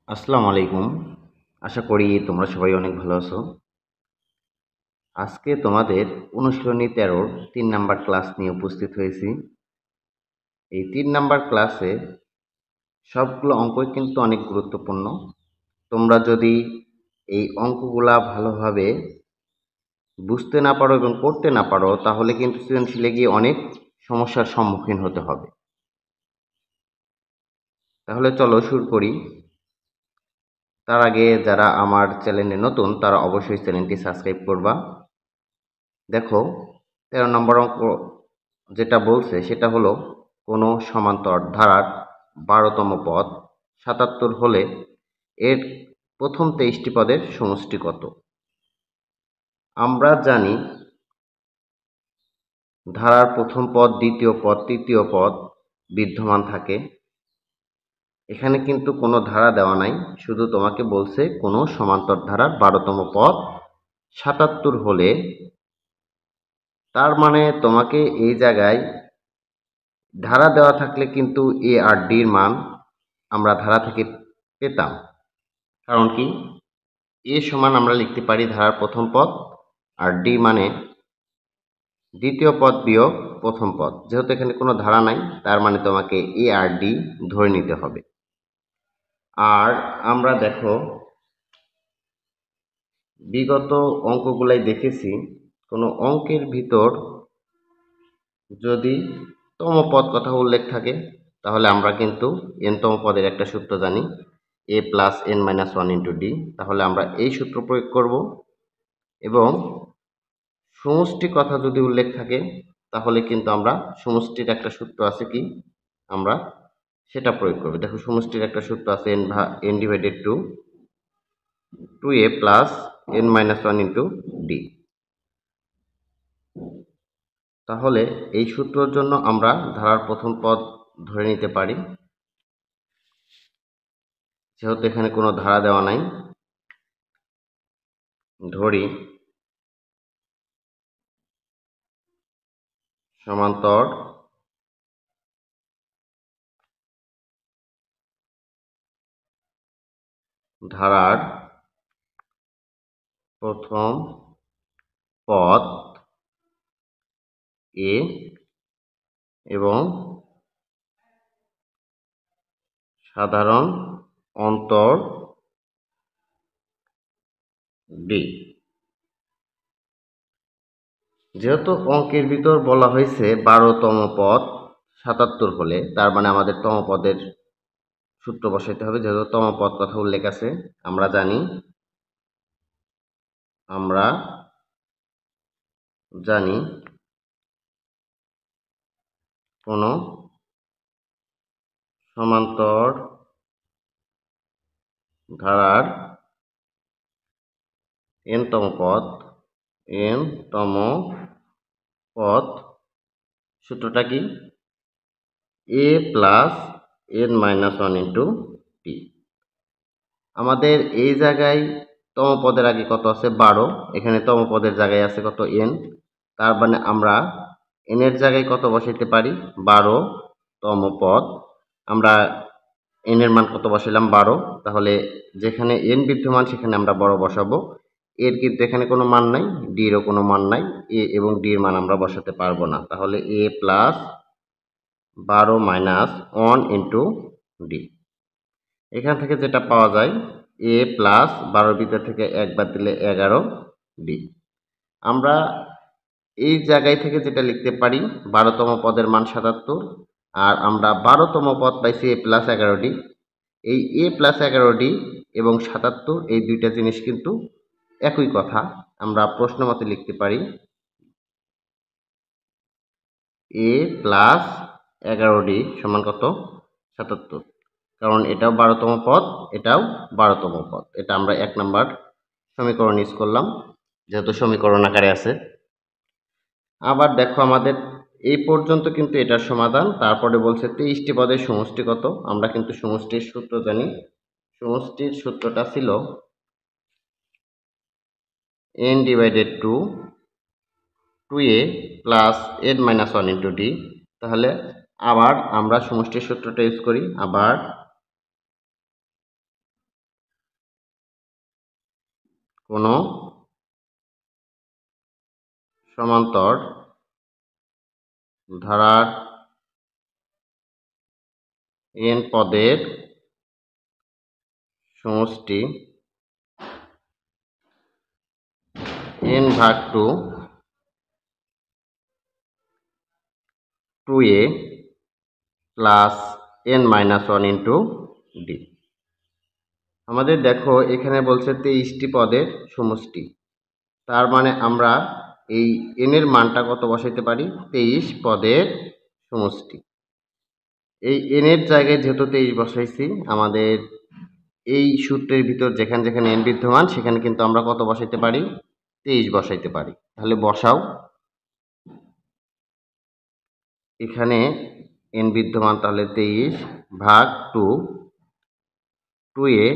আসসালামু আলাইকুম। আশা করি তোমরা সবাই অনেক ভালো আছো। আজকে তোমাদের অনুশীলনী 13-র 3 নাম্বার ক্লাস নিয়ে উপস্থিত হয়েছি। এই 3 নাম্বার ক্লাসে সবগুলো অঙ্কই কিন্তু অনেক গুরুত্বপূর্ণ। তোমরা যদি এই অঙ্কগুলা ভালোভাবে বুঝতে না পারো এবং করতে না পারো তাহলে কিন্তু সৃজনশীলে গিয়ে অনেক সমস্যার সম্মুখীন হতে হবে। তাহলে চলো শুরু করি। তার আগে যারা আমার চ্যানেলে নতুন তারা অবশ্যই চ্যানেলটি সাবস্ক্রাইব করবা। দেখো 13 নম্বর অঙ্ক যেটা বলছে সেটা হলো কোনো সমান্তর ধারার 12তম পদ 77 হলে এর প্রথম 23টি পদের সমষ্টি কত? আমরা জানি ধারার প্রথম পদ, দ্বিতীয় পদ, তৃতীয় পদ বিদ্যমান থাকে। এখানে কিন্তু কোনো ধারা দেওয়া নাই, শুধু তোমাকে বলছে কোনো সমান্তর ধারার 12তম পদ 77 হলে, তার মানে তোমাকে এই জায়গায় ধারা দেওয়া থাকলে কিন্তু এ আর ডির মান আমরা ধারা থেকে পেতাম। কারণ কি, এ সমান আমরা লিখতে পারি ধারার প্রথম পদ, আর ডি মানে দ্বিতীয় পদ বিয়োগ প্রথম পদ। যেহেতু এখানে কোনো ধারা নাই, তার মানে তোমাকে এ আর ডি ধরে নিতে হবে। আর আমরা দেখো বিগত অঙ্কগুলাই দেখেছি, কোনো অঙ্কের ভিতর যদি তম পদ কথা উল্লেখ থাকে তাহলে আমরা কিন্তু এনতম পদের একটা সূত্র জানি, a plus n minus one into d. তাহলে আমরা এই সূত্র প্রয়োগ করব। এবং সমষ্টি কথা যদি উল্লেখ থাকে তাহলে কিন্তু আমরা সমষ্টির একটা সূত্র আছে, কি আমরা সেটা প্রয়োগ করব। দেখো সমষ্টির একটা সূত্র আছে n divided two a plus n minus one into d. তাহলে এই সূত্রের জন্য আমরা ধারার প্রথম পদ ধরে নিতে পারি, যেহেতু এখানে কোনো ধারা দেওয়া নাই। ধরি সমান্তর ধারার প্রথম পদ এ এবং সাধারণ অন্তর ডি। যেহেতু অঙ্কের ভিতর বলা হয়েছে 12তম পদ 77 হলে, তার মানে আমাদের তম পদের সূত্র বসাইতে হবে। যেহেতু তম পদ কথা উল্লেখ আছে, আমরা জানি কোন সমান্তর ধারার এনতম পদ সূত্রটা কি, a plus n minus one into d. আমাদের এই জায়গায় তম পদের আগে কত আছে 12, এখানে তম পদের জায়গায় আছে কত এন। তার মানে আমরা এন এর জায়গায় কত বসাইতে পারি 12তম পদ। আমরা এন এর মান কত বসাইলাম 12, তাহলে যেখানে এন বিদ্যমান সেখানে আমরা বড় বসাবো। এর কিন্তু এখানে কোনো মান নাই, ডিরও কোনো মান নাই, এ এবং ডির মান আমরা বসাতে পারবো না। তাহলে এ প্লাস 12 মাইনাস 1 ইন্টু ডি। এখান থেকে যেটা পাওয়া যায় এ প্লাস 12 ভিতর থেকে 1 বাদ দিলে 11 ডি। আমরা এই জায়গায় থেকে যেটা লিখতে পারি 12তম পদের মান 77, আর আমরা 12তম পদ পাইছি এ প্লাস 11 ডি। এই এ প্লাস 11 ডি এবং 77 এই দুইটা জিনিস কিন্তু একই কথা। আমরা প্রশ্ন মতে লিখতে পারি এ প্লাস 11 ডি সমান কত 77, কারণ এটাও 12তম পদ, এটাও 12তম পদ। এটা আমরা 1 নাম্বার সমীকরণ ইউজ করলাম, যেহেতু সমীকরণ আকারে আছে। আবার দেখো আমাদের এই পর্যন্ত কিন্তু এটার সমাধান। তারপরে বলছে 23টি পদের সমষ্টি কত। আমরা কিন্তু সমষ্টির সূত্র জানি, সমষ্টির সূত্রটা ছিল n divided two a plus n minus one into d. তাহলে আবার আমরা সমষ্টির সূত্রটা ইউজ করি। আবার কোনো সমান্তর ধারার n পদের সমষ্টি n ভাগ 2a plus n minus 1 into D. আমাদের দেখো এখানে বলছে 23টি পদের সমষ্টি, তার মানে আমরা এই n এর মানটা কত বসাইতে পারি? 23 পদের সমষ্টি। এই n এর জায়গায় যেহেতু 23 বসাইছি, আমাদের এই সূত্রের ভিতর যেখানে যেখানে n বিদ্যমান সেখানে কিন্তু আমরা কত বসাইতে পারি? 23 বসাইতে পারি। তাহলে বসাও, এখানে n বিদ্যমান, তাহলে 23 ভাগ 2a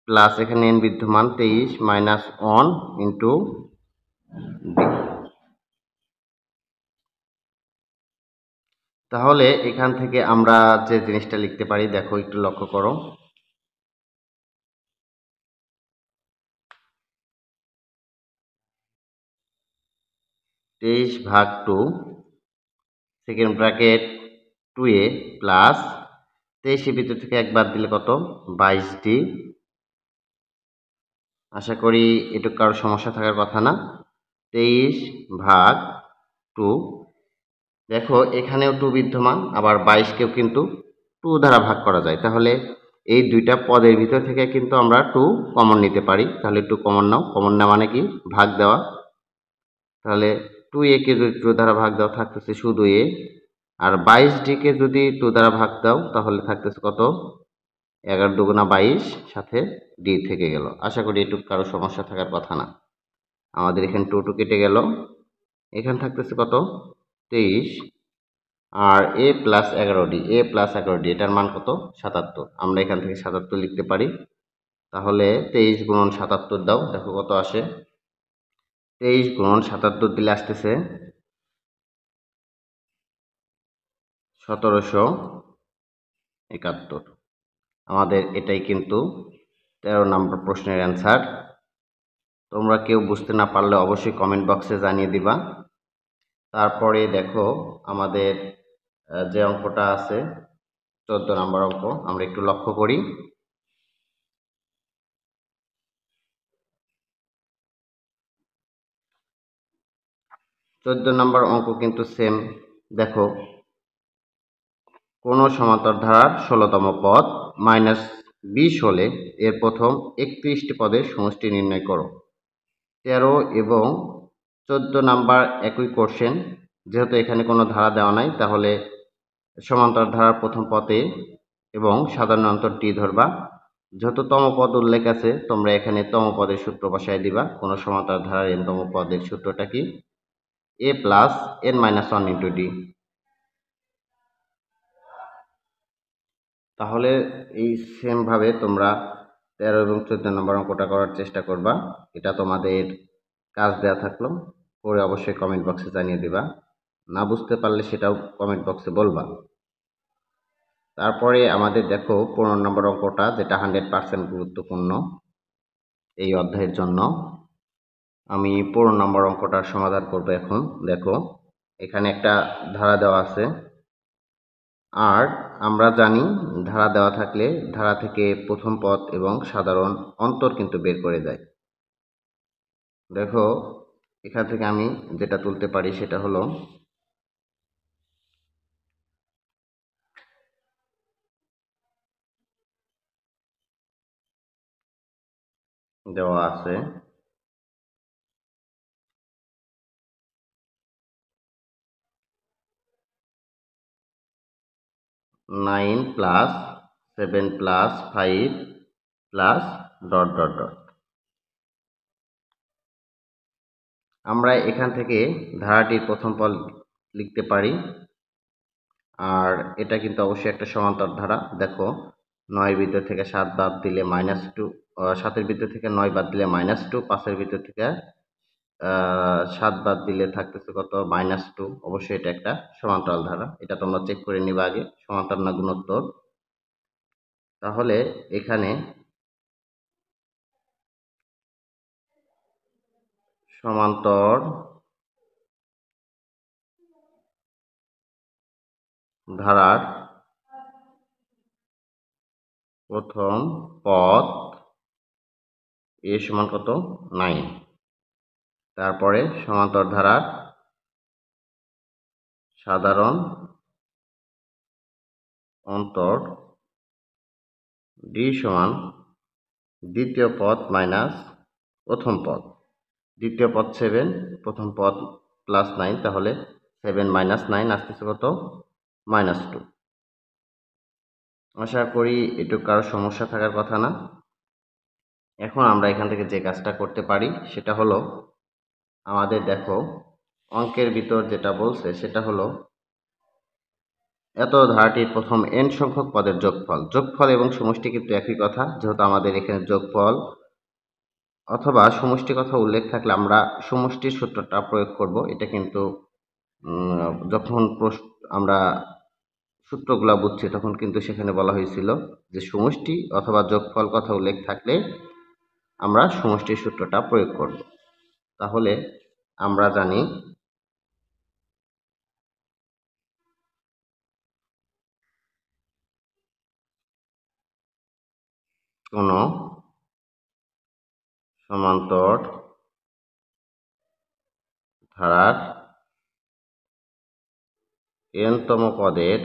প্লাস এখানে n বিদ্যমান 23 মাইনাস 1 ইন্টু ডি। তাহলে এখান থেকে আমরা যে জিনিসটা লিখতে পারি, দেখো একটু লক্ষ্য করো, তেইশ ভাগ 2 সেকেন্ড ব্র্যাকেট 2a প্লাস 23 ভিতর থেকে একবার দিলে কত? 22ডি। আশা করি এটুকু কারো সমস্যা থাকার কথা না। 23 ভাগ 2, দেখো এখানেও 2 বিদ্যমান, আবার 22কেও কিন্তু 2 দ্বারা ভাগ করা যায়। তাহলে এই দুইটা পদের ভিতর থেকে কিন্তু আমরা 2 কমন নিতে পারি। তাহলে 2 কমন নাও। কমন নেওয়া মানে কি? ভাগ দেওয়া। তাহলে 2a কে যদি 2 দ্বারা ভাগ দাও থাকতেছে শুধু a, আর 22d কে যদি 2 দ্বারা ভাগ দাও তাহলে থাকতেছে কত? 11 দুগুণা 22, সাথে d থেকে গেল। আশা করি এটুকু কারো সমস্যা থাকার কথা না। আমাদের এখানে 2 কেটে গেল, এখানে থাকতেছে কত? 23, আর a প্লাস 11d, এটার মান কত? 77। আমরা এখান থেকে 77 লিখতে পারি। তাহলে 23 গুণন 77 দাও, দেখো কত আসে। 23 গুণন 77 দিলে আসতেছে 1771। আমাদের এটাই কিন্তু 13 নম্বর প্রশ্নের অ্যান্সার। তোমরা কেউ বুঝতে না পারলে অবশ্যই কমেন্ট বক্সে জানিয়ে দিবা। তারপরে দেখো আমাদের যে অঙ্কটা আছে 14 নম্বর অঙ্ক, আমরা একটু লক্ষ্য করি। নম্বর অঙ্ক কিন্তু সেম। দেখো, কোন সমান্তর ধারার 16তম পদ -20 হলে এর প্রথম 31টি পদের সমষ্টি নির্ণয় করো। 13 এবং 14 নাম্বার একই কোশ্চেন। যেহেতু এখানে কোনো ধারা দেওয়া নাই, তাহলে সমান্তর ধারার প্রথম পদে এবং সাধারণ অন্তর টি ধরবা। যেহেতু তম পদ উল্লেখ আছে, তোমরা এখানে তম পদের সূত্র বসায় দিবা। কোন সমান্তর ধারার n তম পদের সূত্রটা কি? a plus n minus 1 into d. তাহলে এই সেম ভাবে তোমরা 13 এবং 14 নম্বর অঙ্কটা করার চেষ্টা করবা। এটা তোমাদের কাজ দেয়া থাকলো, পরে অবশ্যই কমেন্ট বক্সে জানিয়ে দিবা। না বুঝতে পারলে সেটাও কমেন্ট বক্সে বলবা। তারপরে আমাদের দেখো 15 নম্বর অঙ্কটা, যেটা 100% গুরুত্বপূর্ণ এই অধ্যায়ের জন্য। আমি 15 নম্বর অঙ্কটার সমাধান করব এখন। দেখো, এখানে একটা ধারা দেওয়া আছে, আর আমরা জানি ধারা দেওয়া থাকলে ধারা থেকে প্রথম পদ এবং সাধারণ অন্তর কিন্তু বের করে দেয়। দেখো, এখান থেকে আমি যেটা তুলতে পারি সেটা হলো দেওয়া আছে 9 plus 7 plus 5 plus dot dot dot. আমরা এখান থেকে ধারাটির প্রথম পদ লিখতে পারি, আর এটা কিন্তু অবশ্যই একটা সমান্তর ধারা। দেখো, 9 ভিতর থেকে 7 বাদ দিলে -2, 7-এর ভিতর থেকে 9 বাদ দিলে -2, 5-এর ভিতর থেকে 7 বাদ দিলে থাকতেছে কত? -2। অবশ্যই এটা একটা সমান্তরাল ধারা। এটা তোমরা চেক করে নিবা আগে, সমান্তরাল না গুণোত্তর। তাহলে এখানে সমান্তর ধারার প্রথম পদ এ সমান কত 9। তারপরে সমান্তর ধারার সাধারণ অন্তর ডি সমান দ্বিতীয় পদ মাইনাস প্রথম পদ। দ্বিতীয় পদ 7, প্রথম পদ +9, তাহলে 7 - 9 আসতেছে কত -2। আশা করি এটুকু কারো সমস্যা থাকার কথা না। এখন আমরা এখান থেকে যে কাজটা করতে পারি সেটা হলো, আমাদের দেখো অঙ্কের ভিতর যেটা বলছে সেটা হলো এত ধারাটির প্রথম n সংখ্যক পদের যোগফল। যোগফল এবং সমষ্টি কিন্তু একই কথা, যেহেতু আমাদের এখানে যোগফল অথবা সমষ্টি কথা উল্লেখ থাকলে আমরা সমষ্টির সূত্রটা প্রয়োগ করব। এটা কিন্তু যখন আমরা সূত্রগুলো বুঝছি তখন কিন্তু সেখানে বলা হয়েছিল যে সমষ্টি অথবা যোগফল কথা উল্লেখ থাকলে আমরা সমষ্টির সূত্রটা প্রয়োগ করব। তাহলে আমরা জানি কোন সমান্তর ধারার n-তম পদের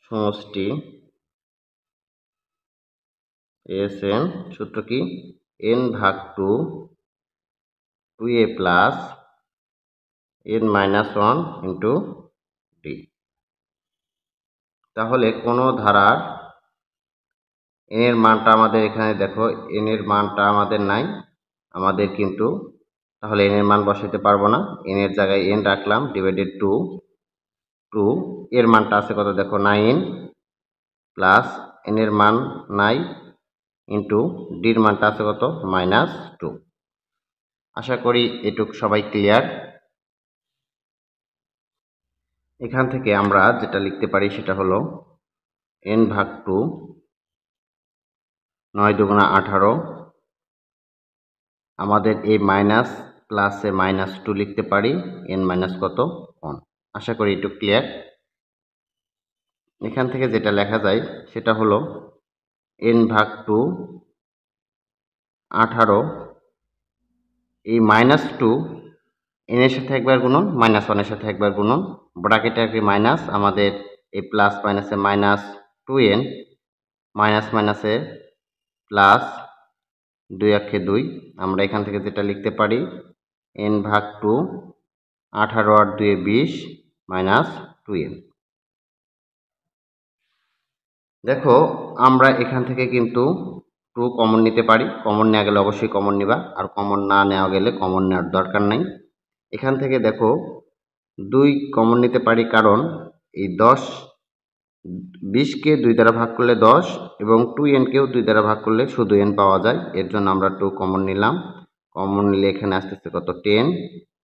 সমষ্টি Sn, সূত্র কি n/2 2a plus n-1 into d। তাহলে কোন ধারার n এর মানটা আমাদের এখানে দেখো, n এর মানটা আমাদের নাই, আমাদের কিন্তু তাহলে n এর মান বসাইতে পারবো না। n এর জায়গায় n রাখলাম, ডিভাইডেড 2 এর মানটা আছে কত দেখো 9 প্লাস n এর মান নাই ইন্টু d এর মানটা আছে কত -2। আশা করি এটুক সবাই ক্লিয়ার। এখান থেকে আমরা যেটা লিখতে পারি সেটা হলো n/2 9 দুগুণা 18। আমাদের এই মাইনাস প্লাসে -2 লিখতে পারি, n মাইনাস কত 1। আশা করি একটু ক্লিয়ার। এখান থেকে যেটা লেখা যায় সেটা হলো n/2 18, এই -2 n এর সাথে একবার গুণন, -1 এর সাথে একবার গুণন, ব্র্যাকেটে একটি মাইনাস, আমাদের এই প্লাস মাইনাসে -2n, মাইনাস মাইনাসে প্লাস 2 একে 2। আমরা এখান থেকে যেটা লিখতে পারি n/2 18 আর 2 20 -2n। দেখো আমরা এখান থেকে কিন্তু 2 কমন নিতে পারি, কমন নেওয়া গেলে অবশ্যই কমন নিবা, আর কমন না নেওয়া গেলে কমন নেওয়ার দরকার নাই। এখান থেকে দেখো 2 কমন নিতে পারি, কারণ এই 20কে 2 দ্বারা ভাগ করলে 10 এবং 2n-কেও 2 দ্বারা ভাগ করলে শুধু n পাওয়া যায়, এর জন্য আমরা 2 কমন নিলাম। কমন নিলে এখানে আসতেছে কত 10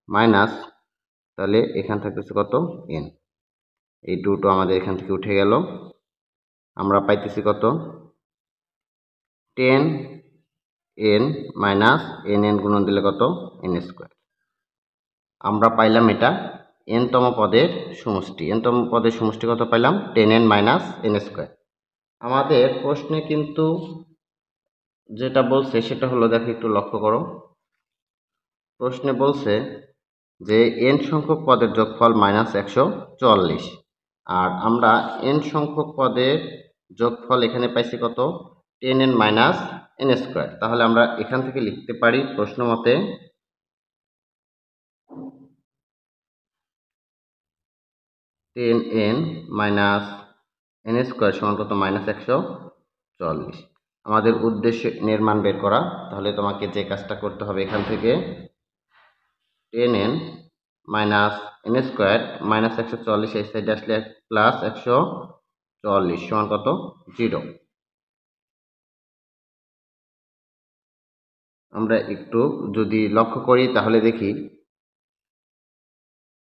মাইনাস, তাহলে এখান থাকতেছে কত n। এই 2 আমাদের এখান থেকে উঠে গেল, আমরা পাইতেছি কত 10n মাইনাস n গুণন দিলে কত n²। আমরা পাইলাম এটা n-তম পদের সমষ্টি। n-তম পদের সমষ্টি কত পাইলাম 10n মাইনাস n²। আমাদের প্রশ্নে কিন্তু যেটা বলছে সেটা হলো, দেখো একটু লক্ষ্য করো, প্রশ্নে বলছে যে n সংখ্যক পদের যোগফল -144, আর আমরা n সংখ্যক পদের যোগফল এখানে পাইছি কত 10n মাইনাস n²। তাহলে আমরা এখান থেকে লিখতে পারি প্রশ্ন মতে 10n মাইনাস n² সমান কত -144। আমাদের উদ্দেশ্য n এর মান বের করা, তাহলে তোমাকে যে কাজটা করতে হবে এখান থেকে 10n মাইনাস n² -144 এই সাইডে আসলে প্লাস 144 সমান কত 0। আমরা একটু যদি লক্ষ্য করি তাহলে দেখি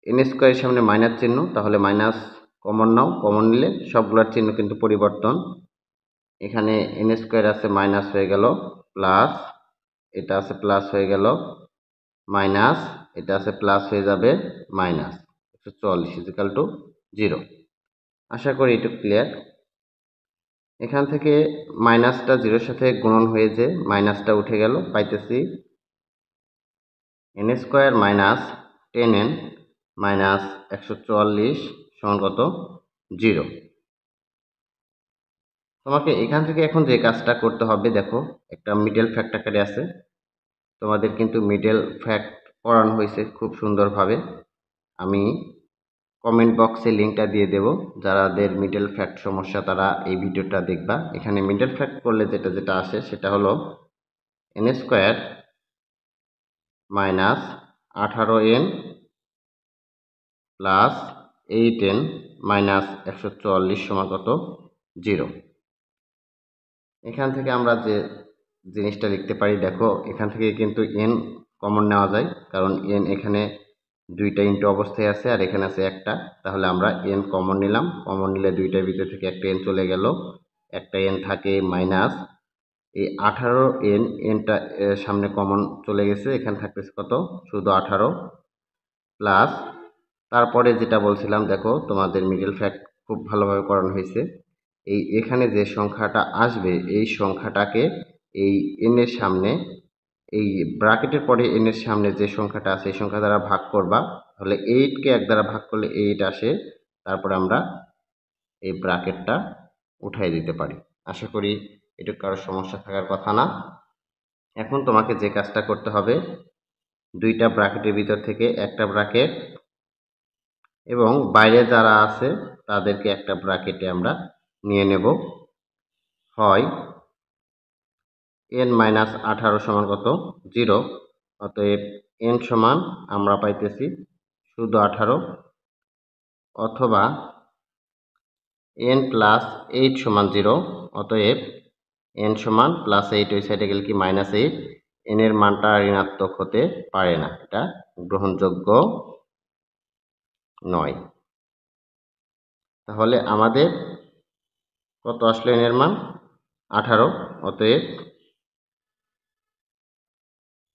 n² এর সামনে মাইনাস চিহ্ন, তাহলে মাইনাস কমন নাও, কমন নিলে সবগুলোর চিহ্ন কিন্তু পরিবর্তন। এখানে n² আছে মাইনাস হয়ে গেল প্লাস এটা আছে প্লাস হয়ে গেল মাইনাস, এটা আছে প্লাস হয়ে যাবে মাইনাস 144 ইজিক্যাল টু 0। আশা করি এটা ক্লিয়ার। এখান থেকে মাইনাসটা 0-র সাথে গুণন হয়ে যে মাইনাসটা উঠে গেল, পাইতেছি n square minus 10n minus 144 সমান কত 0। তোমাকে এখান থেকে এখন যে কাজটা করতে হবে, দেখো একটা মিডল ফ্যাক্ট আকারে আছে, তোমাদের কিন্তু মিডল ফ্যাক্ট পড়ানো হয়েছে খুব সুন্দরভাবে। আমি কমেন্ট বক্সে লিঙ্কটা দিয়ে দেব, যারাদের মিডল ফ্যাক্ট সমস্যা তারা এই ভিডিওটা দেখবা। এখানে মিডল ফ্যাক্ট করলে যেটা যেটা আসে সেটা হলো n square minus 18n plus 8n minus 144 সমান কত 0। এখান থেকে আমরা যে জিনিসটা লিখতে পারি, দেখো এখান থেকে কিন্তু n কমন নেওয়া যায়, কারণ n এখানে দুইটা ইনটু অবস্থায় আছে আর এখানে আছে একটা, তাহলে আমরা n কমন নিলাম। কমন নিলে দুইটার ভিতর থেকে একটা n চলে গেল, একটা n থাকে মাইনাস এই 18n, nটা সামনে কমন চলে গেছে, এখানে থাকতেছে কত শুধু 18 প্লাস তারপরে যেটা বলছিলাম, দেখো তোমাদের মিডল ফ্যাক্ট খুব ভালোভাবে করানো হয়েছে। এই এখানে যে সংখ্যাটা আসবে এই সংখ্যাটাকে এই n এর সামনে, এই ব্র্যাকেটের পরে n এর সামনে যে সংখ্যাটা আছে এই সংখ্যা দ্বারা ভাগ করবা, তাহলে 8কে 1 দ্বারা ভাগ করলে 8 আসে, তারপরে আমরা এই ব্র্যাকেটটা উঠাই দিতে পারি। আশা করি এটা কারো সমস্যা থাকার কথা না। এখন তোমাকে যে কাজটা করতে হবে, দুইটা ব্র্যাকেটের ভিতর থেকে একটা ব্র্যাকেট এবং বাইরে যারা আছে তাদেরকে একটা ব্র্যাকেটে আমরা নিয়ে নেব। হয় n মাইনাস 18 সমান কত 0, অতএব n সমান আমরা পাইতেছি শুধু 18, অথবা n প্লাস 8 সমান 0, অতএব n সমান প্লাস 8 ওই সাইডে গেলে কি মাইনাস 8, n এর মানটা ঋণাত্মক হতে পারে না, এটা গ্রহণযোগ্য নয়। তাহলে আমাদের কত আসলে n এর মান 18, অতএব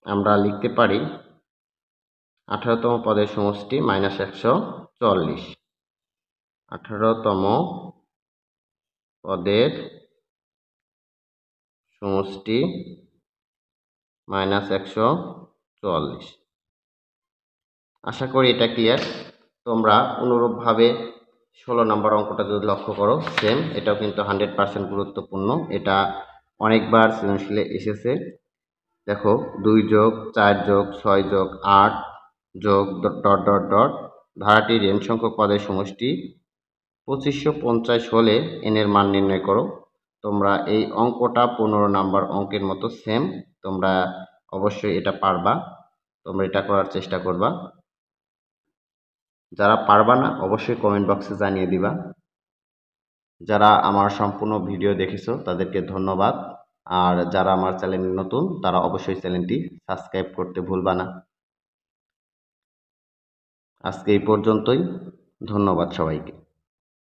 আমরা লিখতে পারি 18তম পদের সমষ্টি মাইনাস 144। 18তম পদের সমষ্টি মাইনাস 144। আশা করি এটা ক্লিয়ার। তোমরা অনুরূপভাবে 16 নম্বর অঙ্কটা যদি লক্ষ্য করো, সেম এটাও কিন্তু 100% গুরুত্বপূর্ণ। এটা অনেকবার সৃজনশীলে এসেছে। দেখো 2 যোগ 4 যোগ 6 যোগ 8 যোগ ডট ডট ডট ধারাটির n সংখ্যক পদের সমষ্টি 2550 হলে n এর মান নির্ণয় করো। তোমরা এই অঙ্কটা 15 নাম্বার অঙ্কের মতো সেম, তোমরা অবশ্যই এটা পারবা, তোমরা এটা করার চেষ্টা করবা। যারা পারবা না অবশ্যই কমেন্ট বক্সে জানিয়ে দিবা। যারা আমার সম্পূর্ণ ভিডিও দেখেছো তাদেরকে ধন্যবাদ, আর যারা আমার চ্যানেলে নতুন তারা অবশ্যই চ্যানেলটি সাবস্ক্রাইব করতে ভুলবা না। আজকে এই পর্যন্তই, ধন্যবাদ সবাইকে।